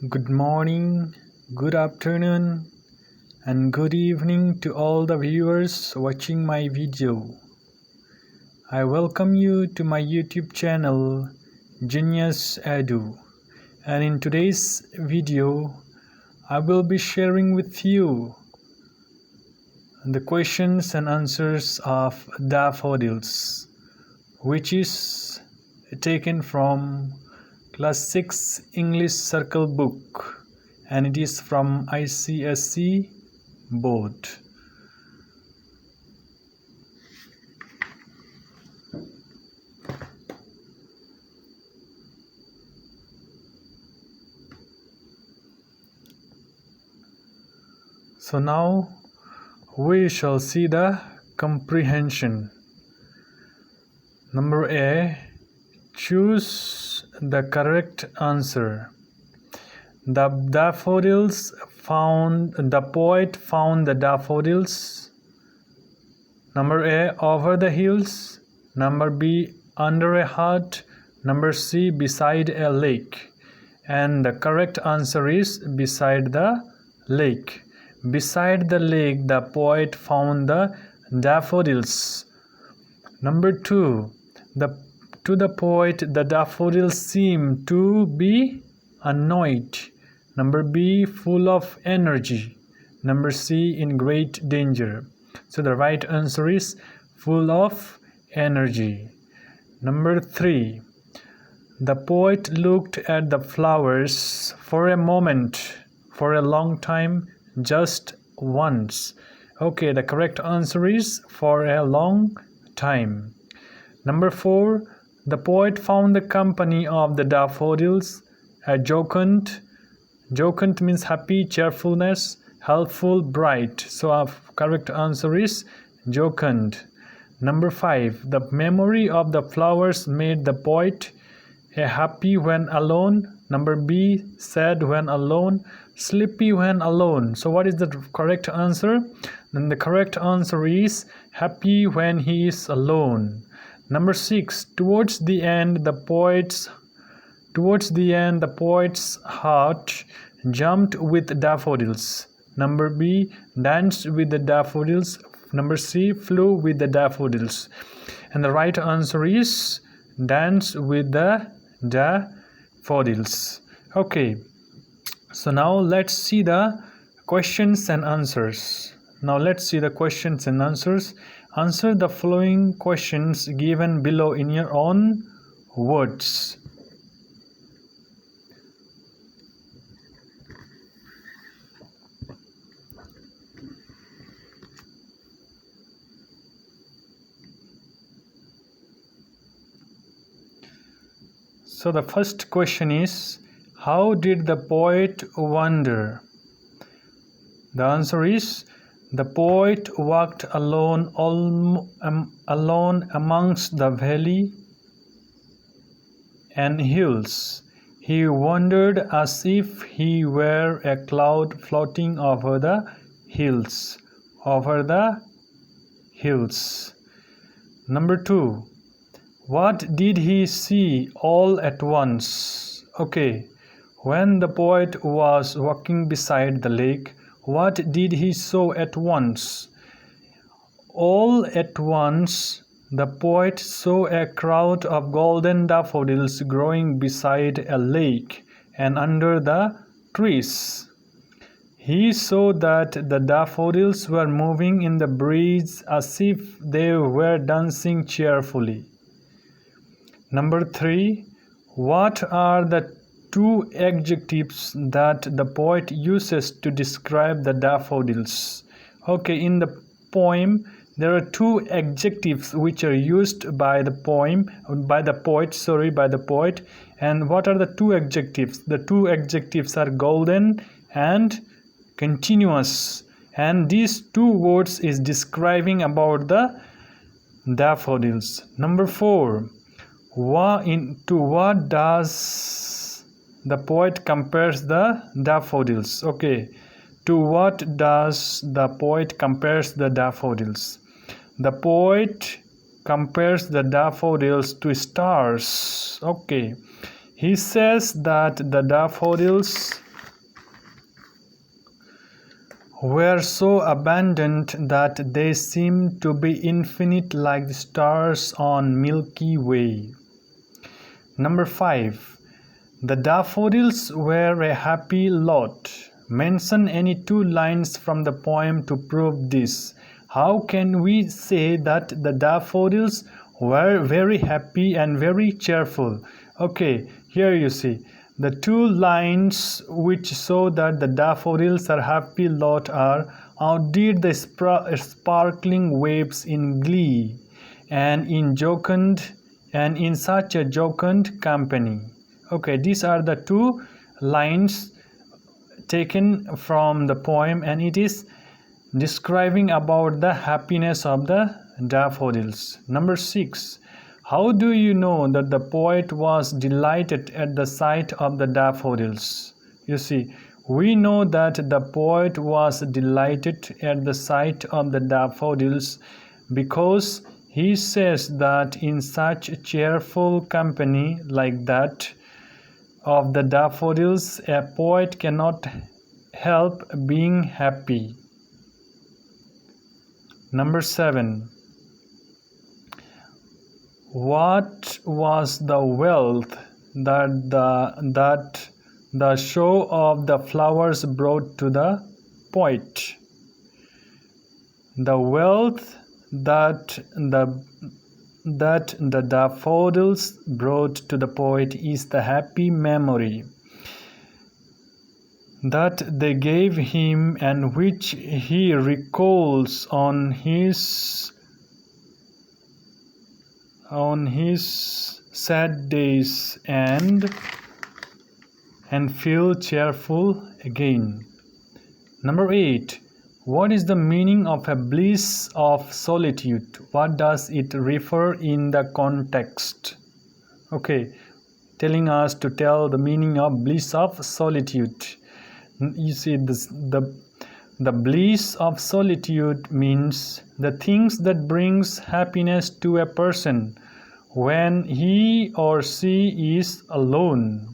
Good morning, good afternoon, and good evening to all the viewers watching my video. I welcome you to my YouTube channel, Genius Edu. And in today's video, I will be sharing with you the questions and answers of Daffodils, which is taken from Class 6 English Circle book, and it is from ICSE board. So now we shall see the comprehension. Number A, choose the correct answer. The poet found the daffodils. Number A, over the hills. Number B, under a hut. Number C, beside a lake. And the correct answer is beside the lake. Beside the lake, the poet found the daffodils. Number 2, to the poet, the daffodils seem to be annoyed. Number B, full of energy. Number C, in great danger. So the right answer is full of energy. Number 3, the poet looked at the flowers for a moment, for a long time, just once. Okay, the correct answer is for a long time. Number 4, the poet found the company of the daffodils jocund. Jocund means happy, cheerfulness, helpful, bright. So our correct answer is jocund. Number 5, the memory of the flowers made the poet happy when alone. Number B, sad when alone, sleepy when alone. So what is the correct answer? Then the correct answer is happy when he is alone. Number 6, towards the end the poet's heart jumped with daffodils. Number B, danced with the daffodils. Number C, flew with the daffodils. And the right answer is dance with the daffodils. Okay, so now let's see the questions and answers. Answer the following questions given below in your own words. So the first question is, how did the poet wander? The answer is, the poet walked alone amongst the valley and hills. He wandered as if he were a cloud floating over the hills. Number 2, what did he see all at once? Okay, when the poet was walking beside the lake, what did he saw at once? All at once, the poet saw a crowd of golden daffodils growing beside a lake and under the trees. He saw that the daffodils were moving in the breeze as if they were dancing cheerfully. Number 3, what are the 2 adjectives that the poet uses to describe the daffodils? Okay, in the poem there are 2 adjectives which are used by the poet. And what are the 2 adjectives? The 2 adjectives are golden and continuous, and these 2 words is describing about the daffodils. Number 4, to what does the poet compares the daffodils? Okay, to what does the poet compares the daffodils? The poet compares the daffodils to stars. Okay, he says that the daffodils were so abundant that they seemed to be infinite like the stars on Milky Way. Number 5. The daffodils were a happy lot. Mention any 2 lines from the poem to prove this. How can we say that the daffodils were very happy and very cheerful? Okay, here you see. The 2 lines which show that the daffodils are happy lot are outdid the sparkling waves in glee and in such a jocund company. Okay, these are the 2 lines taken from the poem, and it is describing about the happiness of the daffodils. Number 6. How do you know that the poet was delighted at the sight of the daffodils? You see, we know that the poet was delighted at the sight of the daffodils because he says that in such cheerful company like that of the daffodils, a poet cannot help being happy. Number 7. What was the wealth that the show of the flowers brought to the poet? The wealth that the daffodils brought to the poet is the happy memory that they gave him and which he recalls on his sad days and feel cheerful again. Number 8. What is the meaning of a bliss of solitude? What does it refer in the context? Okay, telling us to tell the meaning of bliss of solitude. You see, the bliss of solitude means the things that brings happiness to a person when he or she is alone.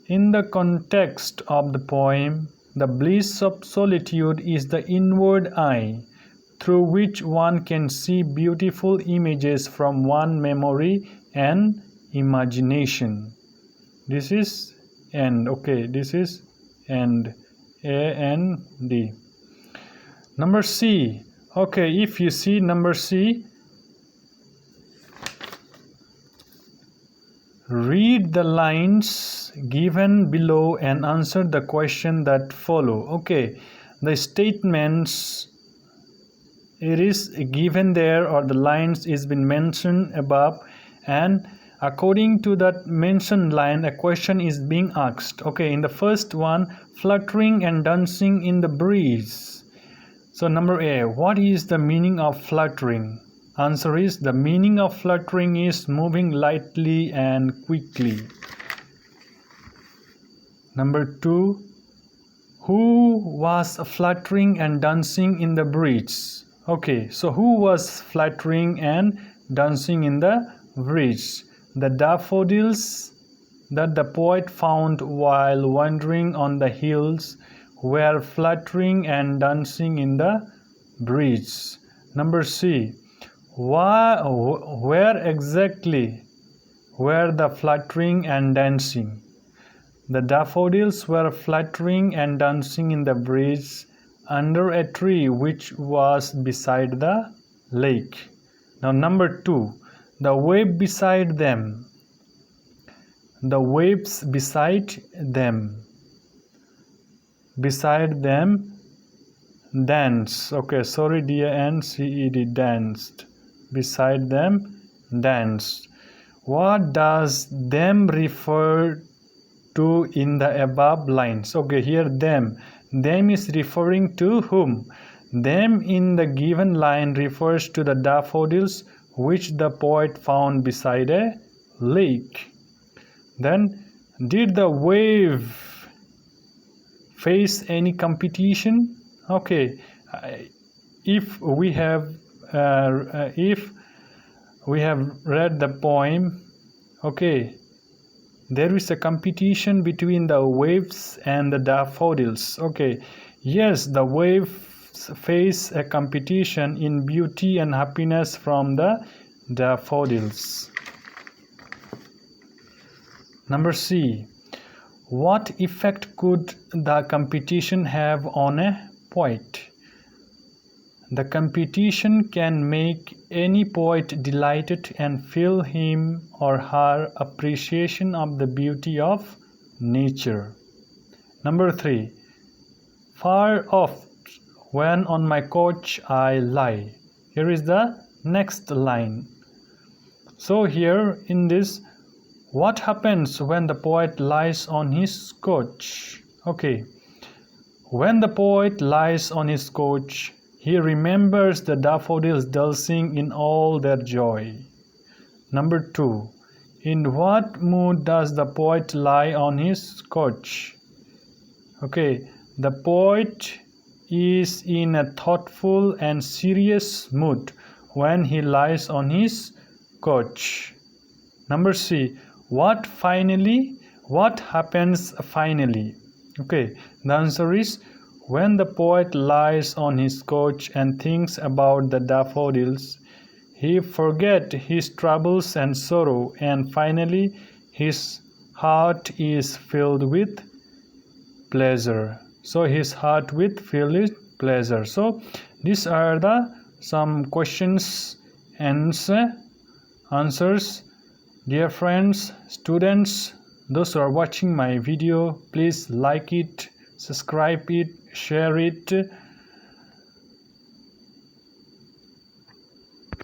In the context of the poem, the bliss of solitude is the inward eye, through which one can see beautiful images from one memory and imagination. This is end. Okay, this is end. A and D. Number C. Okay, if you see number C, read the lines given below and answer the question that follow. Okay, the statements it is given there, or the lines is been mentioned above, and according to that mentioned line a question is being asked. Okay, in the first one, fluttering and dancing in the breeze. So number A, what is the meaning of fluttering? Answer is, the meaning of fluttering is moving lightly and quickly. Number 2, who was fluttering and dancing in the breeze? Okay, so who was fluttering and dancing in the breeze? The daffodils that the poet found while wandering on the hills were fluttering and dancing in the breeze. Number C, where exactly were the fluttering and dancing? The daffodils were fluttering and dancing in the breeze under a tree which was beside the lake. Now number 2, the wave beside them. The waves beside them dance. Okay, sorry, D-A-N-C-E-D, danced. Beside them danced. What does them refer to in the above lines? Okay, here them is referring to whom? Them in the given line refers to the daffodils which the poet found beside a lake. Then, did the wave face any competition? Okay, if we have read the poem, okay, there is a competition between the waves and the daffodils. Okay, Yes, the waves face a competition in beauty and happiness from the daffodils. Number C. What effect could the competition have on a poet? The competition can make any poet delighted and fill him or her appreciation of the beauty of nature. Number 3. Far off when on my couch I lie. Here is the next line. So here in this, what happens when the poet lies on his couch? Okay. When the poet lies on his couch, he remembers the daffodils dancing in all their joy. Number 2. In what mood does the poet lie on his couch? Okay, the poet is in a thoughtful and serious mood when he lies on his couch. Number C. What happens finally? Okay, the answer is when the poet lies on his couch and thinks about the daffodils, he forgets his troubles and sorrow, and finally his heart is filled with pleasure. So his heart with filled with pleasure. So these are the some questions and answers. Dear friends, students, those who are watching my video, please like it, subscribe it, share it,